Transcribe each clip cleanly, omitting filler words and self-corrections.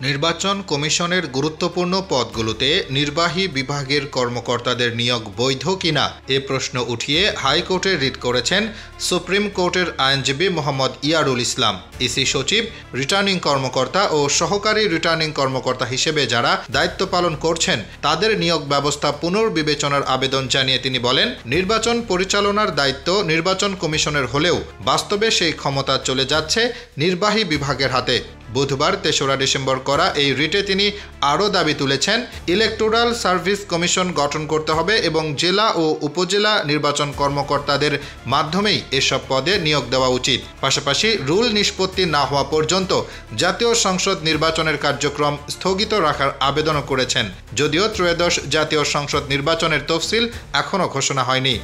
নির্বাচন কমিশনের গুরুত্বপূর্ণ পদগুলোতে নির্বাহী বিভাগের কর্মকর্তাদের নিয়োগ বৈধ কিনা এ প্রশ্ন উঠিয়ে হাইকোর্টে রিট করেছেন সুপ্রিম কোর্টের আইনজীবী মোহাম্মদ ইয়ারুল ইসলাম। ইসি সচিব, রিটার্নিং কর্মকর্তা ও সহকারী রিটার্নিং কর্মকর্তা হিসেবে যারা দায়িত্ব পালন করছেন তাদের নিয়োগ ব্যবস্থা পুনর্বিবেচনার আবেদন জানিয়ে তিনি বলেন, নির্বাচন পরিচালনার দায়িত্ব নির্বাচন কমিশনের হলেও বাস্তবে সেই ক্ষমতা চলে যাচ্ছে নির্বাহী বিভাগের হাতে। বুধবার ৩রা ডিসেম্বর করা এই রিটে তিনি আরও দাবি তুলেছেন, ইলেকটোরাল সার্ভিস কমিশন গঠন করতে হবে এবং জেলা ও উপজেলা নির্বাচন কর্মকর্তাদের মাধ্যমেই এসব পদে নিয়োগ দেওয়া উচিত। পাশাপাশি রুল নিষ্পত্তি না হওয়া পর্যন্ত জাতীয় সংসদ নির্বাচনের কার্যক্রম স্থগিত রাখার আবেদনও করেছেন, যদিও ত্রয়োদশ জাতীয় সংসদ নির্বাচনের তফসিল এখনও ঘোষণা হয়নি।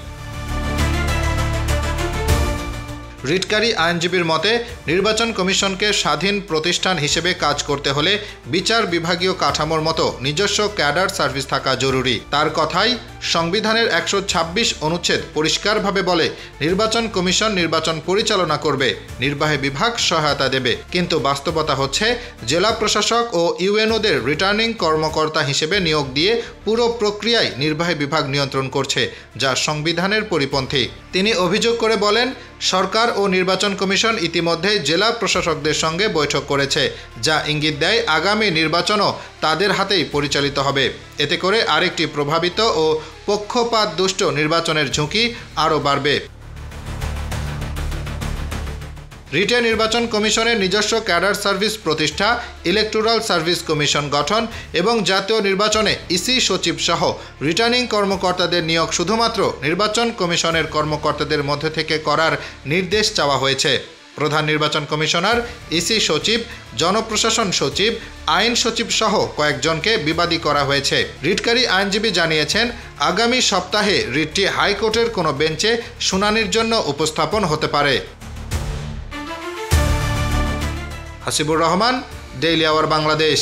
রিটকারী আইনজীবীর মতে, নির্বাচন কমিশনকে স্বাধীন প্রতিষ্ঠান হিসেবে কাজ করতে হলে বিচার বিভাগীয় কাঠামোর মতো নিজস্ব ক্যাডার সার্ভিস থাকা জরুরি। তার কথাই, সংবিধানের ১২৬ অনুচ্ছেদ পরিষ্কারভাবে বলে, নির্বাচন কমিশন নির্বাচন পরিচালনা করবে, নির্বাহী বিভাগ সহায়তা দেবে। কিন্তু বাস্তবতা হচ্ছে, জেলা প্রশাসক ও ইউএনওদের রিটার্নিং কর্মকর্তা হিসেবে নিয়োগ দিয়ে পুরো প্রক্রিয়ায় নির্বাহী বিভাগ নিয়ন্ত্রণ করছে, যা সংবিধানের পরিপন্থী। তিনি অভিযোগ করে বলেন, সরকার ও নির্বাচন কমিশন ইতিমধ্যে জেলা প্রশাসকদের সঙ্গে বৈঠক করেছে, যা ইঙ্গিত দেয় আগামী নির্বাচনও তাদের হাতেই পরিচালিত হবে। এতে করে আরেকটি প্রভাবিত ও পক্ষপাতদুষ্ট নির্বাচনের ঝুঁকি আরও বাড়বে। রিটে নির্বাচন কমিশনের নিজস্ব ক্যাডার সার্ভিস প্রতিষ্ঠা, ইলেকটোরাল সার্ভিস কমিশন গঠন এবং জাতীয় নির্বাচনে ইসি সচিব সহ রিটার্নিং কর্মকর্তাদের নিয়োগ শুধুমাত্র নির্বাচন কমিশনের কর্মকর্তাদের মধ্যে থেকে করার নির্দেশ চাওয়া হয়েছে। প্রধান নির্বাচন কমিশনার, ইসি সচিব, জনপ্রশাসন সচিব, আইন সচিব সহ কয়েকজনকে বিবাদী করা হয়েছে। রিটকারী আইনজীবী জানিয়েছেন, আগামী সপ্তাহে রিটটি হাইকোর্টের কোনো বেঞ্চে শুনানির জন্য উপস্থাপন হতে পারে। Hasibur Rahman, daily our Bangladesh.